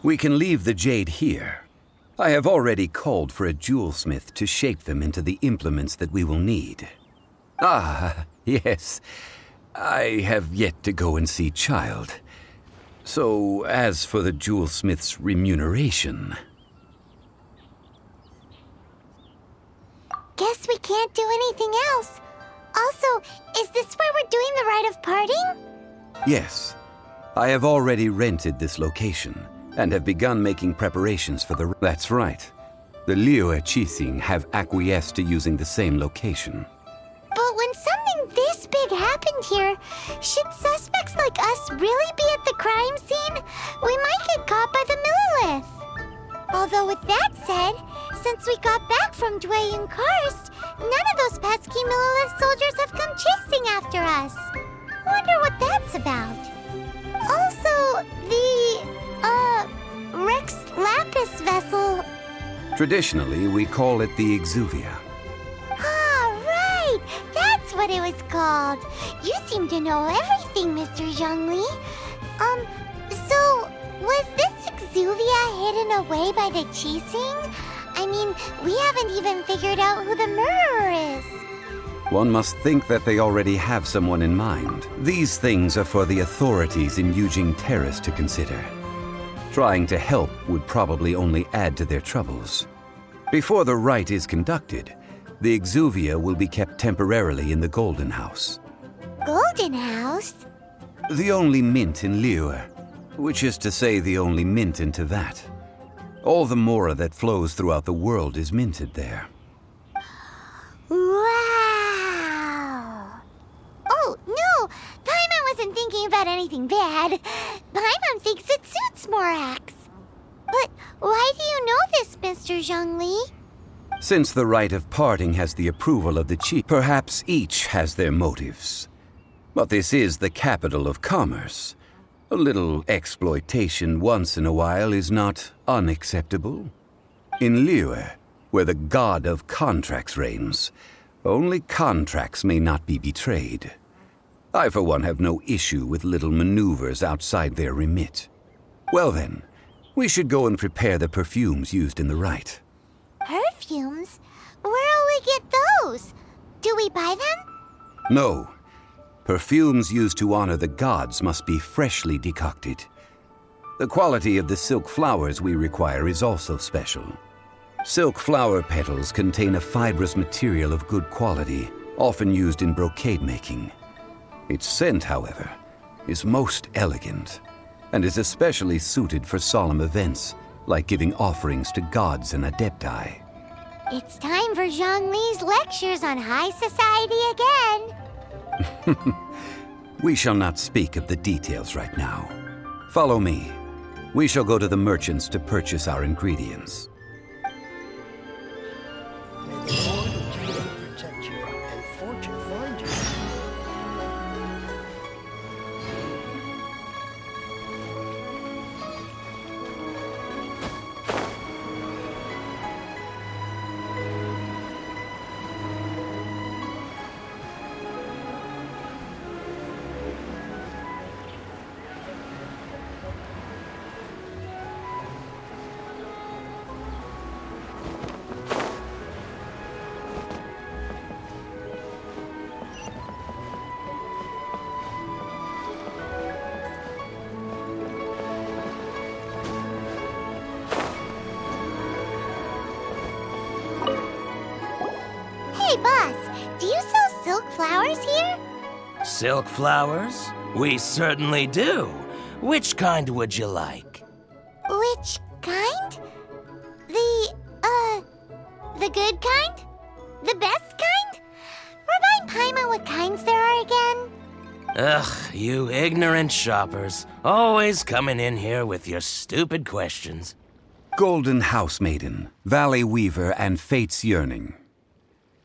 We can leave the jade here. I have already called for a jewelsmith to shape them into the implements that we will need. Ah, yes. I have yet to go and see Child. So, as for the jewelsmith's remuneration... Guess we can't do anything else. Also, is this where we're doing the rite of parting? Yes. I have already rented this location, and have begun making preparations for the... That's right. The Liyue Qixing have acquiesced to using the same location. But when something this big happened here, should suspects like us really be at the crime scene? We might get caught by the Millilith. Although with that said, since we got back from Dwayne Karst, none of those pesky Millilith soldiers have come chasing after us. Wonder what that's about. Also, the, Rex Lapis vessel. Traditionally, we call it the Exuvia. Ah, right! That's what it was called. You seem to know everything, Mr. Zhongli. So, was this Exuvia hidden away by the Qixing? I mean, we haven't even figured out who the murderer is. One must think that they already have someone in mind. These things are for the authorities in Yujing Terrace to consider. Trying to help would probably only add to their troubles. Before the rite is conducted, the Exuvia will be kept temporarily in the Golden House. Golden House? The only mint in Liyue, which is to say the only mint in Teyvat. All the mora that flows throughout the world is minted there. Wow! Oh, no! Paimon wasn't thinking about anything bad. Paimon thinks it suits Morax. But why do you know this, Mr. Zhongli? Since the rite of parting has the approval of the chief, perhaps each has their motives. But this is the capital of commerce. A little exploitation once in a while is not unacceptable. In Liyue, where the god of contracts reigns, only contracts may not be betrayed. I, for one, have no issue with little maneuvers outside their remit. Well then, we should go and prepare the perfumes used in the rite. Perfumes? Where'll we get those? Do we buy them? No. Perfumes used to honor the gods must be freshly decocted. The quality of the silk flowers we require is also special. Silk flower petals contain a fibrous material of good quality, often used in brocade making. Its scent, however, is most elegant, and is especially suited for solemn events, like giving offerings to gods and adepti. It's time for Zhongli's lectures on high society again. We shall not speak of the details right now. Follow me. We shall go to the merchants to purchase our ingredients. May the Lord of Judah protect you and fortune find you. Hey, boss, do you sell silk flowers here? Silk flowers? We certainly do. Which kind would you like? Which kind? The good kind? The best kind? Remind Paimon what kinds there are again. Ugh, you ignorant shoppers. Always coming in here with your stupid questions. Golden Housemaiden, Valley Weaver, and Fate's Yearning.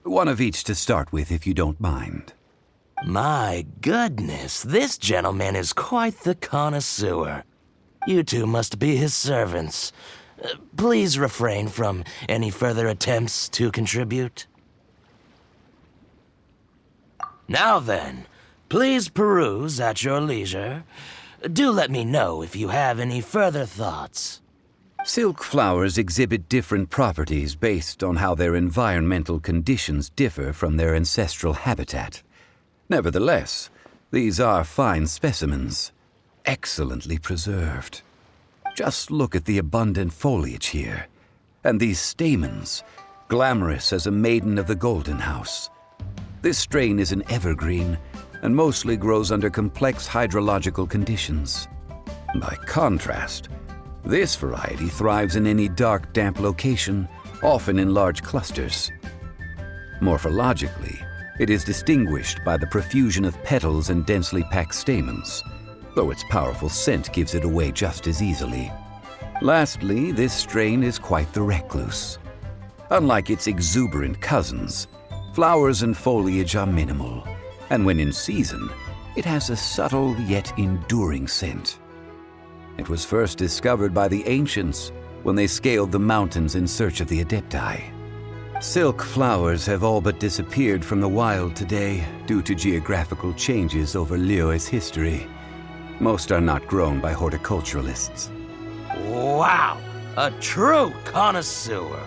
One of each to start with, if you don't mind. My goodness, this gentleman is quite the connoisseur. You two must be his servants. Please refrain from any further attempts to contribute. Now then, please peruse at your leisure. Do let me know if you have any further thoughts. Silk flowers exhibit different properties based on how their environmental conditions differ from their ancestral habitat. Nevertheless, these are fine specimens, excellently preserved. Just look at the abundant foliage here, and these stamens, glamorous as a maiden of the Golden House. This strain is an evergreen and mostly grows under complex hydrological conditions. By contrast, this variety thrives in any dark, damp location, often in large clusters. Morphologically, it is distinguished by the profusion of petals and densely packed stamens, though its powerful scent gives it away just as easily. Lastly, this strain is quite the recluse. Unlike its exuberant cousins, flowers and foliage are minimal, and when in season, it has a subtle yet enduring scent. It was first discovered by the ancients when they scaled the mountains in search of the adepti. Silk flowers have all but disappeared from the wild today due to geographical changes over Liyue's history. Most are not grown by horticulturalists. Wow, a true connoisseur.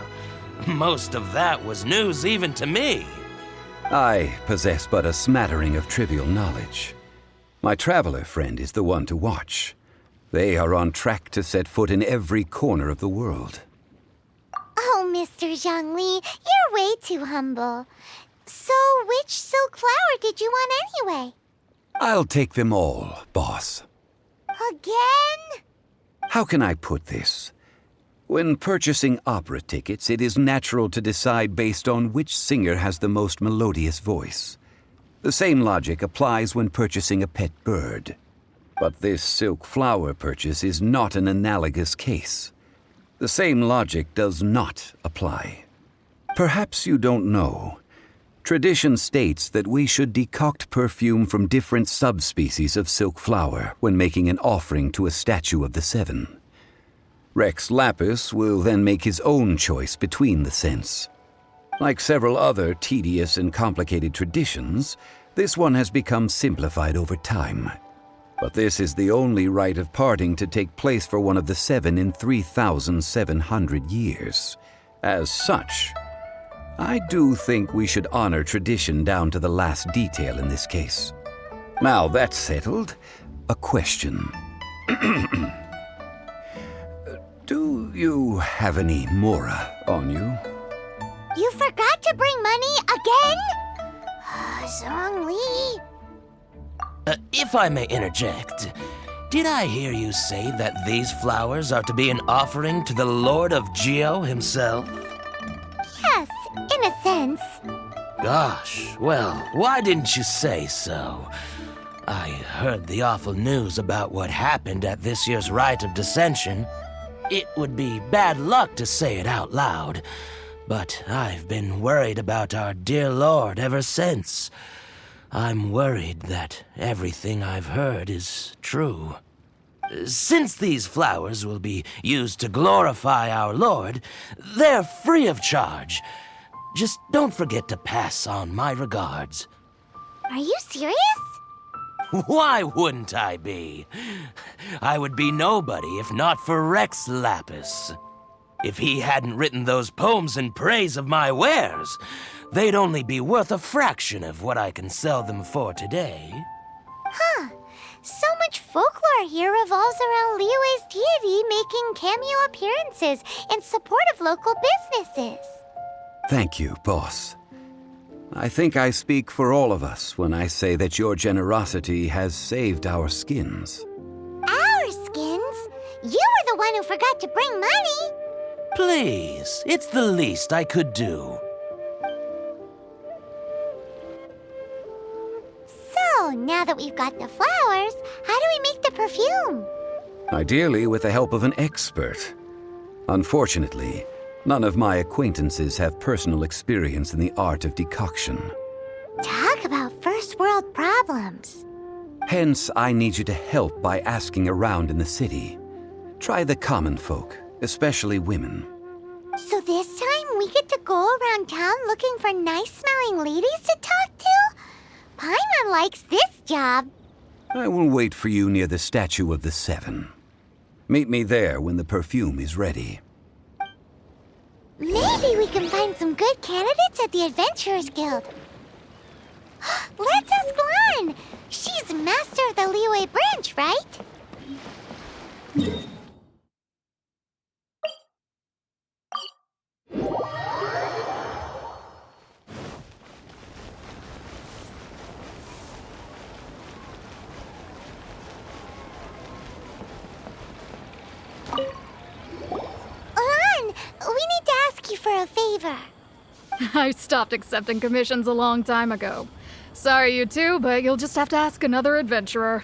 Most of that was news even to me. I possess but a smattering of trivial knowledge. My traveler friend is the one to watch. They are on track to set foot in every corner of the world. Oh, Mr. Zhongli, you're way too humble. So, which silk flower did you want anyway? I'll take them all, boss. Again? How can I put this? When purchasing opera tickets, it is natural to decide based on which singer has the most melodious voice. The same logic applies when purchasing a pet bird. But this silk flower purchase is not an analogous case. The same logic does not apply. Perhaps you don't know. Tradition states that we should decoct perfume from different subspecies of silk flower when making an offering to a statue of the seven. Rex Lapis will then make his own choice between the scents. Like several other tedious and complicated traditions, this one has become simplified over time. But this is the only rite of parting to take place for one of the seven in 3,700 years. As such, I do think we should honor tradition down to the last detail in this case. Now that's settled, a question. Do you have any mora on you? You forgot to bring money again? Zhongli. If I may interject, did I hear you say that these flowers are to be an offering to the Lord of Geo himself? Yes, in a sense. Gosh, well, why didn't you say so? I heard the awful news about what happened at this year's Rite of Dissension. It would be bad luck to say it out loud, but I've been worried about our dear Lord ever since. I'm worried that everything I've heard is true. Since these flowers will be used to glorify our Lord, they're free of charge. Just don't forget to pass on my regards. Are you serious? Why wouldn't I be? I would be nobody if not for Rex Lapis. If he hadn't written those poems in praise of my wares, they'd only be worth a fraction of what I can sell them for today. Huh. So much folklore here revolves around Liyue's deity making cameo appearances in support of local businesses. Thank you, boss. I think I speak for all of us when I say that your generosity has saved our skins. Our skins? You were the one who forgot to bring money. Please, it's the least I could do. So, now that we've got the flowers, how do we make the perfume? Ideally with the help of an expert. Unfortunately, none of my acquaintances have personal experience in the art of decoction. Talk about first world problems. Hence, I need you to help by asking around in the city. Try the common folk, especially women. So this time we get to go around town looking for nice-smelling ladies to talk to? Paimon likes this job. I will wait for you near the statue of the seven. Meet me there when the perfume is ready. Maybe we can find some good candidates at the Adventurers Guild. Let's ask Lan! She's master of the Leeway branch, right? Lan, we need to ask you for a favor. I stopped accepting commissions a long time ago. Sorry, you two, but you'll just have to ask another adventurer.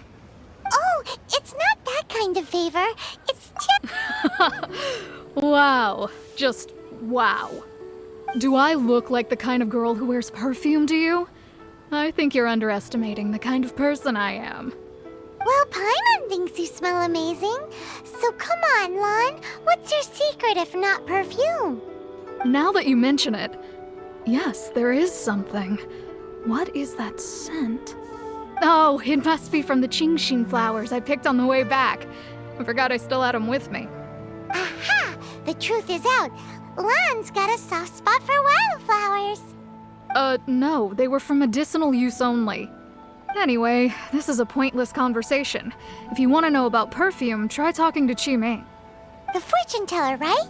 Oh, it's not that kind of favor. It's just... Wow. Just wow. Do I look like the kind of girl who wears perfume to you? I think you're underestimating the kind of person I am. Well, Paimon thinks you smell amazing. So come on, Lan. What's your secret if not perfume? Now that you mention it, yes, there is something. What is that scent? Oh, it must be from the GENSHIN flowers I picked on the way back. I forgot I still had them with me. Aha! The truth is out. Lan's got a soft spot for wildflowers. No, they were for medicinal use only. Anyway, this is a pointless conversation. If you want to know about perfume, try talking to Chi-Ming. The fortune teller, right?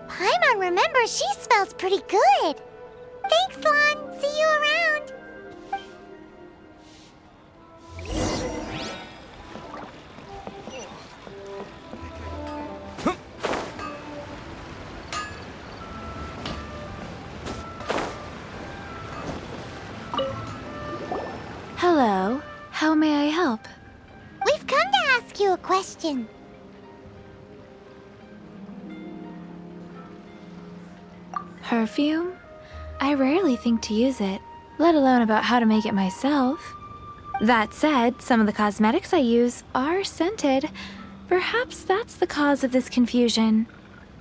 Paimon remembers she smells pretty good. Thanks, Lan. See you around. Hello. How may I help? We've come to ask you a question. Perfume? I rarely think to use it, let alone about how to make it myself. That said, some of the cosmetics I use are scented. Perhaps that's the cause of this confusion.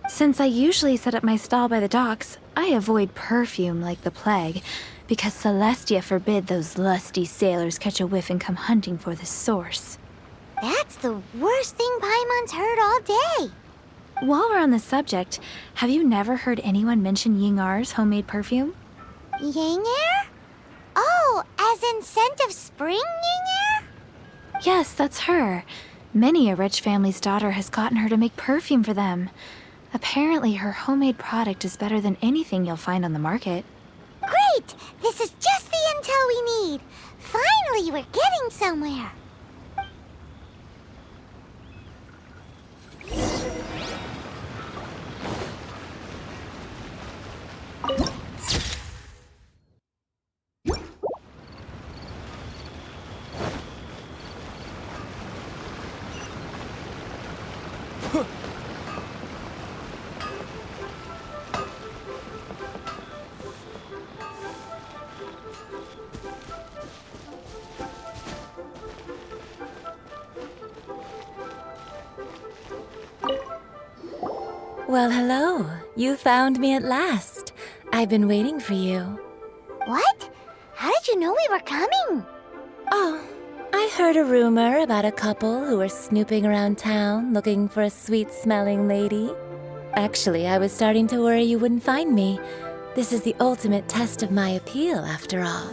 Since I usually set up my stall by the docks, I avoid perfume like the plague, because Celestia forbid those lusty sailors catch a whiff and come hunting for the source. That's the worst thing Paimon's heard all day. While we're on the subject, have you never heard anyone mention Ying-Ar's homemade perfume? Ying-Er? Oh, as in scent of spring, Ying-Er? Yes, that's her. Many a rich family's daughter has gotten her to make perfume for them. Apparently, her homemade product is better than anything you'll find on the market. Great! This is just the intel we need. Finally, we're getting somewhere. Well, hello. You found me at last. I've been waiting for you. What? How did you know we were coming? Oh, I heard a rumor about a couple who were snooping around town looking for a sweet-smelling lady. Actually, I was starting to worry you wouldn't find me. This is the ultimate test of my appeal, after all.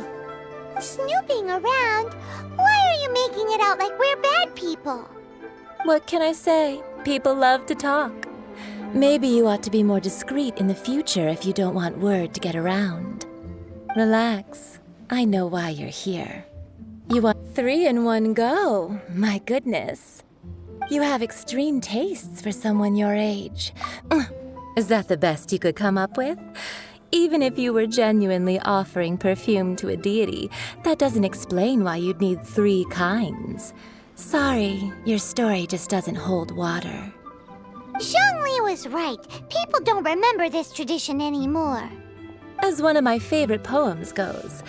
Snooping around? Why are you making it out like we're bad people? What can I say? People love to talk. Maybe you ought to be more discreet in the future if you don't want word to get around. Relax. I know why you're here. You want 3 in one go. My goodness. You have extreme tastes for someone your age. Is that the best you could come up with? Even if you were genuinely offering perfume to a deity, that doesn't explain why you'd need 3 kinds. Sorry, your story just doesn't hold water. Zhongli was right. People don't remember this tradition anymore. As one of my favorite poems goes,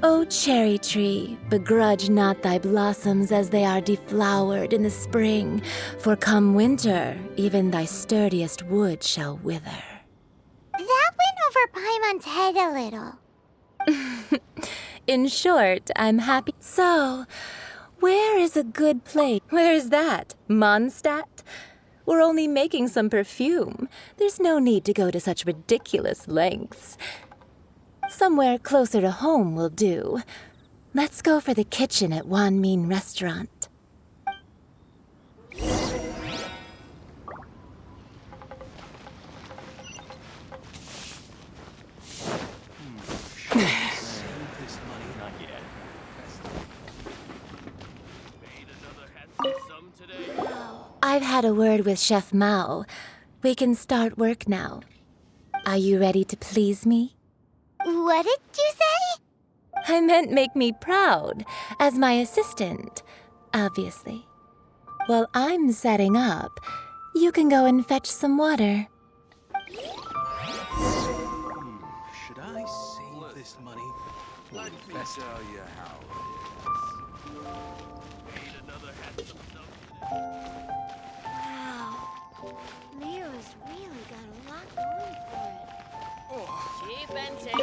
O cherry tree, begrudge not thy blossoms as they are deflowered in the spring, for come winter, even thy sturdiest wood shall wither. That went over Paimon's head a little. In short, I'm happy. So, where is a good place? Where is that? Mondstadt? We're only making some perfume. There's no need to go to such ridiculous lengths. Somewhere closer to home will do. Let's go for the kitchen at Wan Min Restaurant. I've had a word with Chef Mao. We can start work now. Are you ready to please me? What did you say? I meant make me proud, as my assistant, obviously. While I'm setting up, you can go and fetch some water. Should I save this money? Let me tell you how Wow. Nero's really got a lot going for it. Cheap and tasty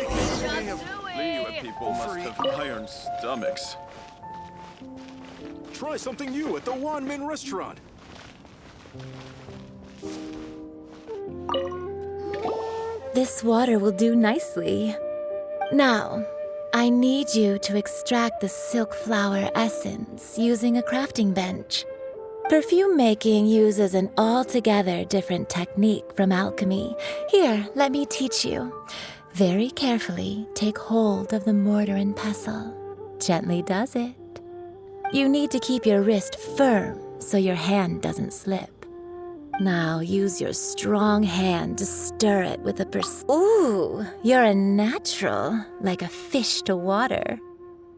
chop suey. people must have iron stomachs. Try something new at the Wan Min Restaurant. This water will do nicely. Now, I need you to extract the silk flower essence using a crafting bench. Perfume making uses an altogether different technique from alchemy. Here, let me teach you. Very carefully, take hold of the mortar and pestle. Gently does it. You need to keep your wrist firm so your hand doesn't slip. Now use your strong hand to stir it with a Ooh, you're a natural, like a fish to water.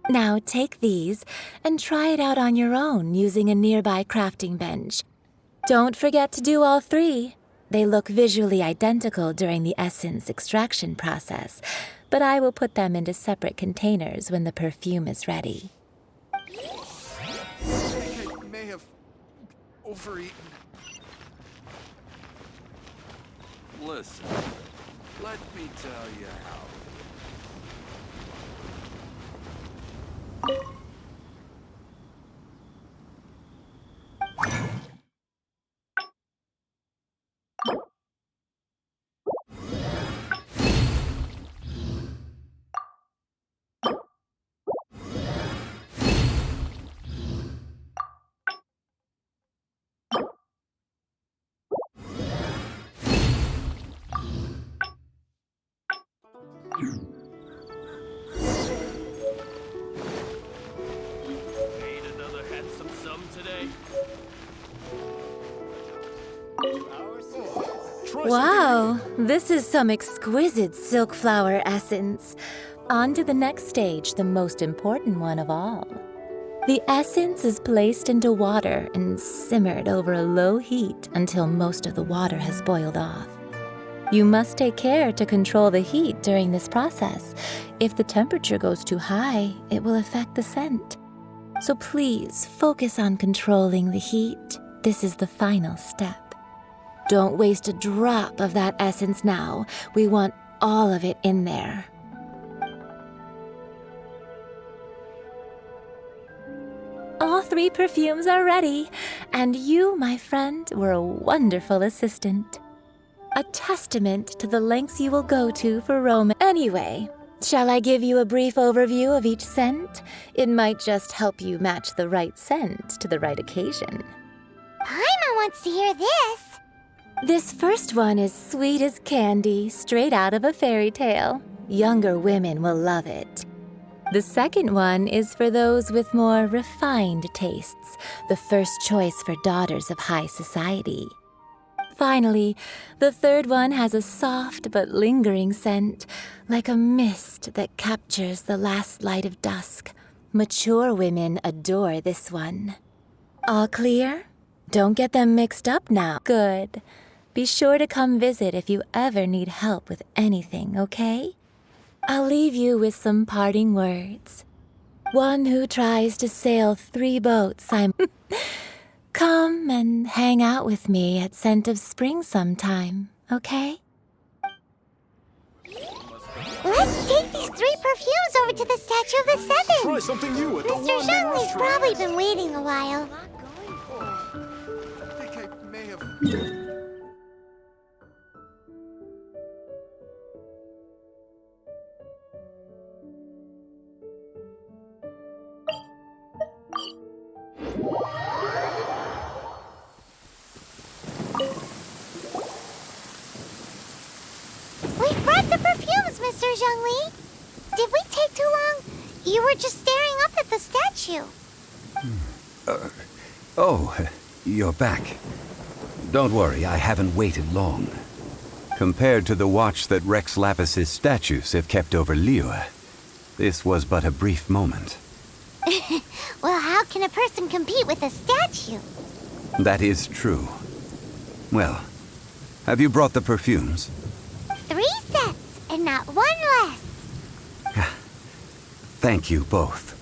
Now take these and try it out on your own using a nearby crafting bench. Don't forget to do all three. They look visually identical during the essence extraction process, but I will put them into separate containers when the perfume is ready. I think I may have overeaten. Listen, let me tell you how. Wow, this is some exquisite silk flower essence. On to the next stage, the most important one of all. The essence is placed into water and simmered over a low heat until most of the water has boiled off. You must take care to control the heat during this process. If the temperature goes too high, it will affect the scent. So please focus on controlling the heat. This is the final step. Don't waste a drop of that essence now. We want all of it in there. All three perfumes are ready, and you, my friend, were a wonderful assistant. A testament to the lengths you will go to for romance. Anyway, shall I give you a brief overview of each scent? It might just help you match the right scent to the right occasion. Paimon wants to hear this. This first one is sweet as candy, straight out of a fairy tale. Younger women will love it. The second one is for those with more refined tastes, the first choice for daughters of high society. Finally, the third one has a soft but lingering scent, like a mist that captures the last light of dusk. Mature women adore this one. All clear? Don't get them mixed up now. Good. Be sure to come visit if you ever need help with anything, okay? I'll leave you with some parting words. One who tries to sail 3 boats, Come and hang out with me at Scent of Spring sometime, okay? Let's take these 3 perfumes over to the Statue of the Seven. Try something new at the Mr. Wan Min Zhengli's Restaurant. probably been waiting a while. I think I may way of... We brought the perfumes, Mr. Zhongli. Did we take too long? You were just staring up at the statue. Oh, you're back. Don't worry, I haven't waited long. Compared to the watch that Rex Lapis's statues have kept over Liyue, this was but a brief moment. Well, how can a person compete with a statue? That is true. Well, have you brought the perfumes? 3 sets, and not one less. Thank you both.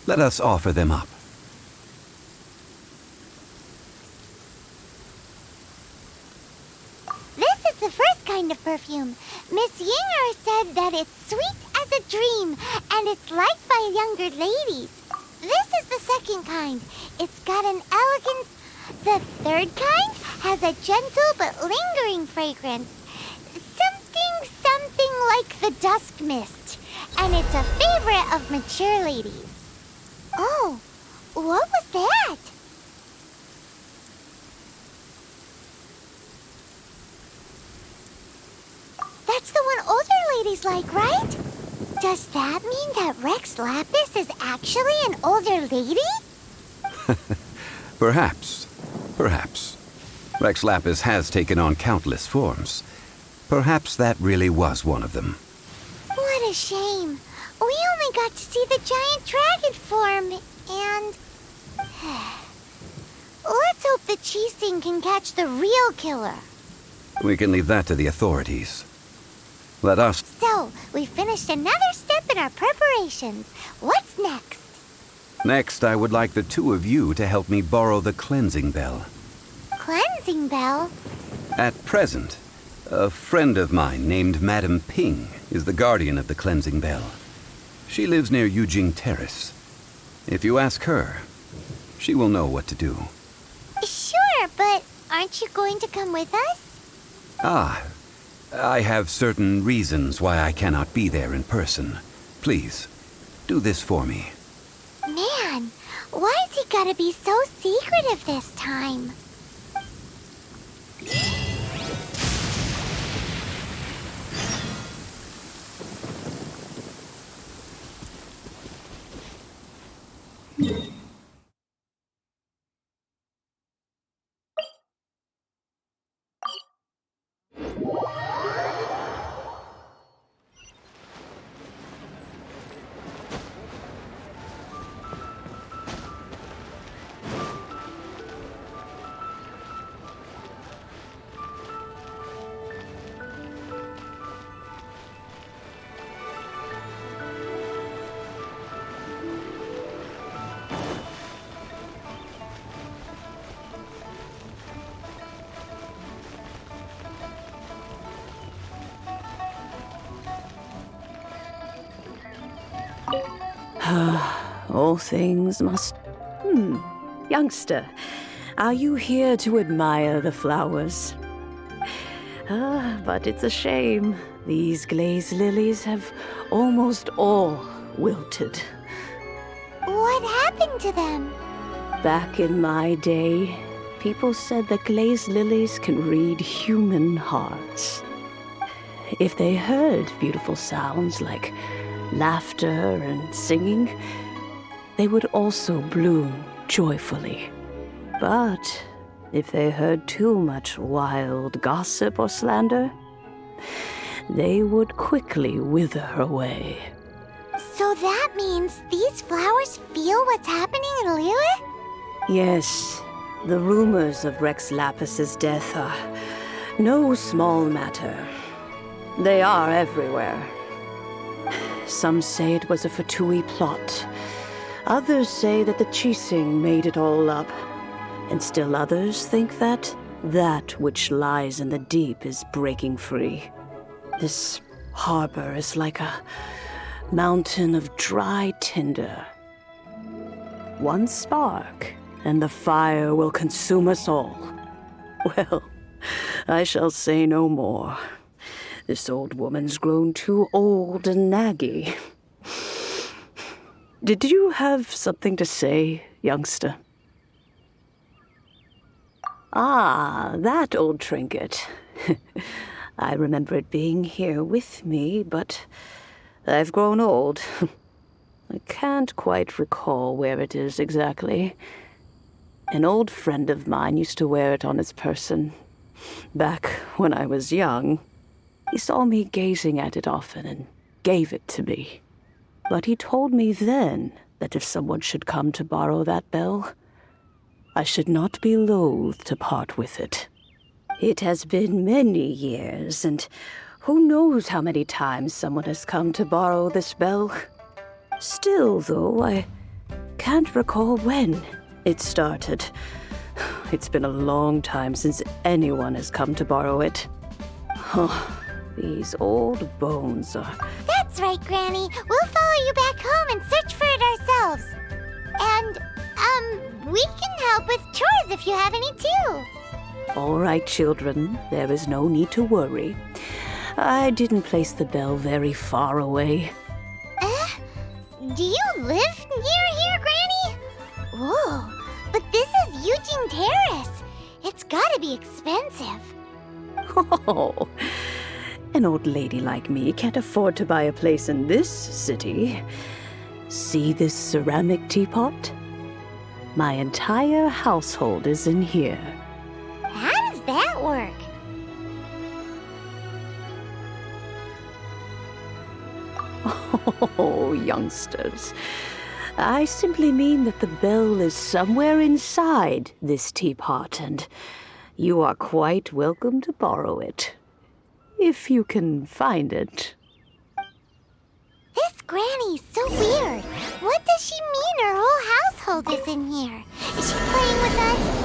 Let us offer them up. This is the first kind of perfume. Miss Yinger said that it's sweet as a dream, and it's liked by younger ladies. This is the second kind. It's got an elegant... The third kind has a gentle but lingering fragrance. Something like the dusk mist. And it's a favorite of mature ladies. Oh, what was that? That's the one older ladies like, right? Does that mean that Rex Lapis is actually an older lady? Perhaps. Perhaps. Rex Lapis has taken on countless forms. Perhaps that really was one of them. What a shame. We only got to see the giant dragon form, and... Let's hope the Chising can catch the real killer. We can leave that to the authorities. Let us... So, we finished another step in our preparations. What's next? Next, I would like the two of you to help me borrow the cleansing bell. Cleansing bell? At present, a friend of mine named Madame Ping is the guardian of the cleansing bell. She lives near Yujing Terrace. If you ask her, she will know what to do. Sure, but aren't you going to come with us? Ah, I have certain reasons why I cannot be there in person. Please, do this for me. Man, why's he gotta be so secretive this time? All things must... Youngster, are you here to admire the flowers? But it's a shame. These glazed lilies have almost all wilted. What happened to them? Back in my day, people said that glazed lilies can read human hearts. If they heard beautiful sounds like laughter and singing, they would also bloom joyfully. But if they heard too much wild gossip or slander, they would quickly wither away. So that means these flowers feel what's happening in Liyue? Yes, the rumors of Rex Lapis's death are no small matter. They are everywhere. Some say it was a Fatui plot. Others say that the Chising made it all up. And still others think that which lies in the deep is breaking free. This harbor is like a mountain of dry tinder. One spark, and the fire will consume us all. Well, I shall say no more. This old woman's grown too old and naggy. Did you have something to say, youngster? Ah, that old trinket. I remember it being here with me, but I've grown old. I can't quite recall where it is exactly. An old friend of mine used to wear it on his person. Back when I was young, he saw me gazing at it often and gave it to me. But he told me then that if someone should come to borrow that bell, I should not be loath to part with it. It has been many years, and who knows how many times someone has come to borrow this bell. Still, though, I can't recall when it started. It's been a long time since anyone has come to borrow it. Oh, these old bones are... That's right, Granny. We'll follow you back home and search for it ourselves. And, we can help with chores if you have any too. All right, children. There is no need to worry. I didn't place the bell very far away. Do you live near here, Granny? Whoa, but this is Eugene Terrace. It's gotta be expensive. Oh, an old lady like me can't afford to buy a place in this city. See this ceramic teapot? My entire household is in here. How does that work? Oh, youngsters. I simply mean that the bell is somewhere inside this teapot, and you are quite welcome to borrow it. If you can find it. This Granny's so weird. What does she mean her whole household is in here? Is she playing with us?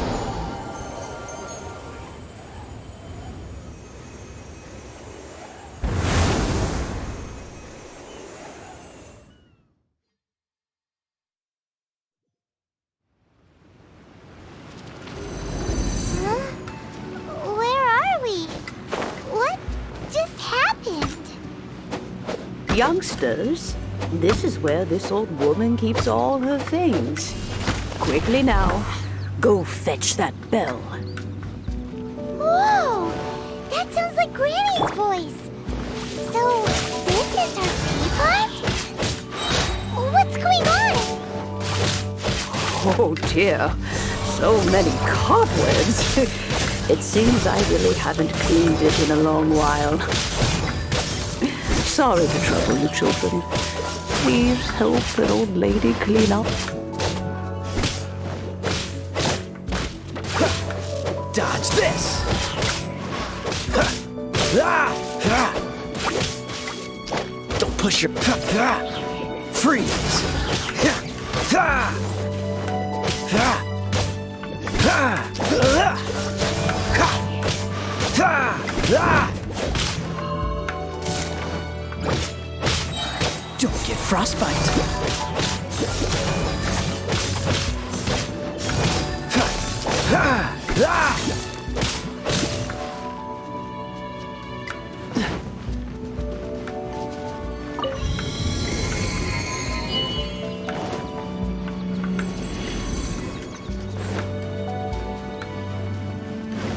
Youngsters, this is where this old woman keeps all her things. Quickly now, go fetch that bell. Whoa! That sounds like Granny's voice. So, this is her teapot? What's going on? Oh dear, so many cobwebs. It seems I really haven't cleaned it in a long while. Sorry to trouble you, children. Please help an old lady clean up. Dodge this! Don't push your... Freeze! Don't get frostbite.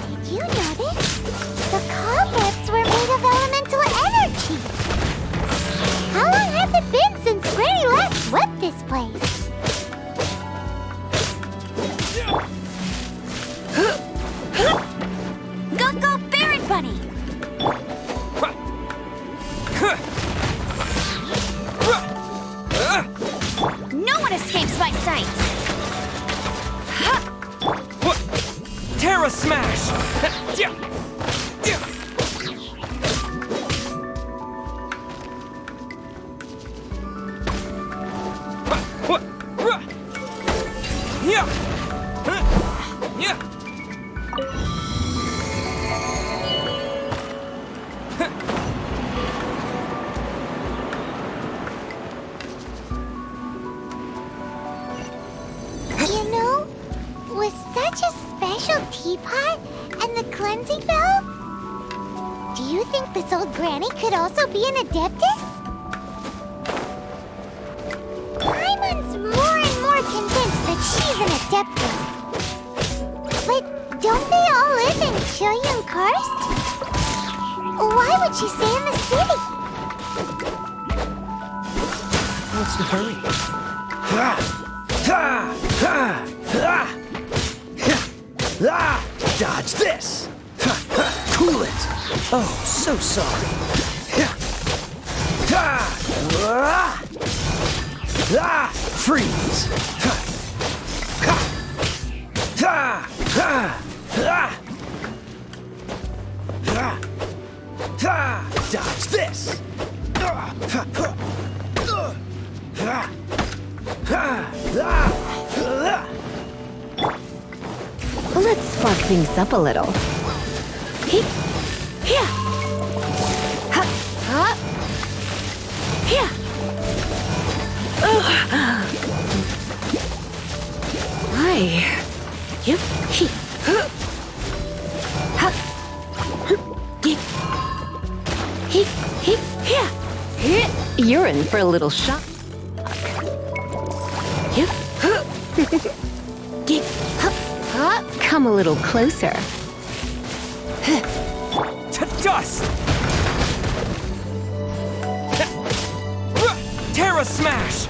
Did you notice? The cobwebs were made of elemental energy. How long has it been since Granny last swept this place? Go, Barret Bunny! No one escapes my sight! Terra Smash! You know, with such a special teapot and the cleansing valve? Do you think this old granny could also be an adeptus? Paimon's more and more convinced that she's an adeptus. But don't they all live in Chilean Karst? Why would she stay in the city? What's the hurry? Dodge this! Cool it! Oh, so sorry. Freeze! Dodge this! Let's spark things up a little. Here. Here. Hi. Yep. Here. You're in for a little shock. Come a little closer. To dust! Terra smash!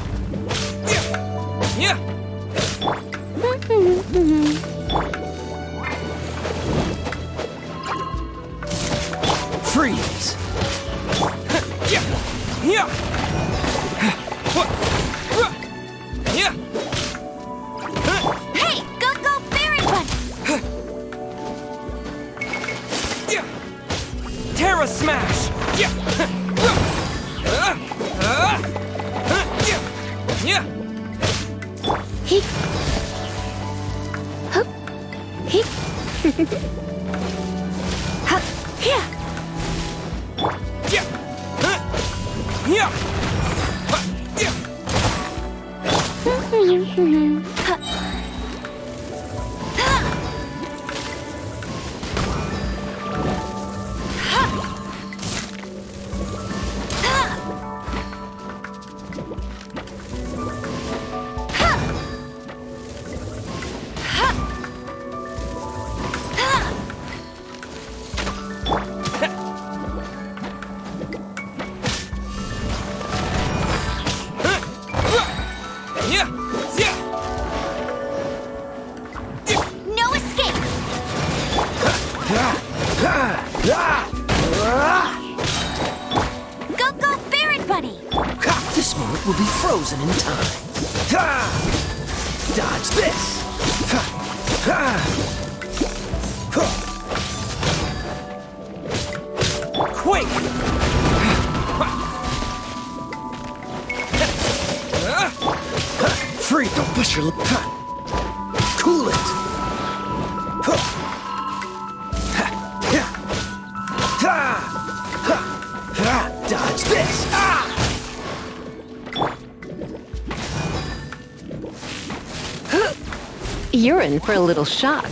Yeah. Freeze! Yeah. Hey, go, berry bunny! Terra smash! Yeah. No escape! Go, berry bunny! This moment will be frozen in time. Dodge this! Quick! Free! Don't push your lip. Cool it! Dodge this! You're in for a little shock.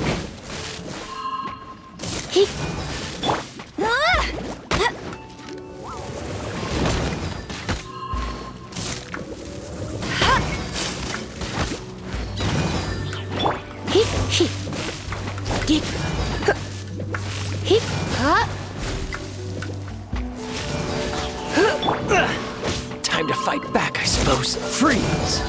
Time to fight back, I suppose. Freeze!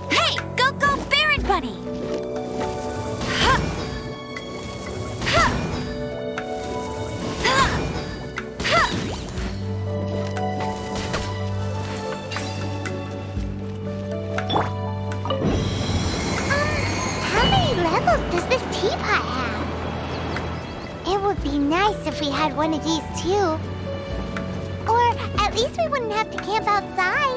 Hey, go, berry bunny! How many levels does this teapot have? It would be nice if we had one of these too. Or at least we wouldn't have to camp outside.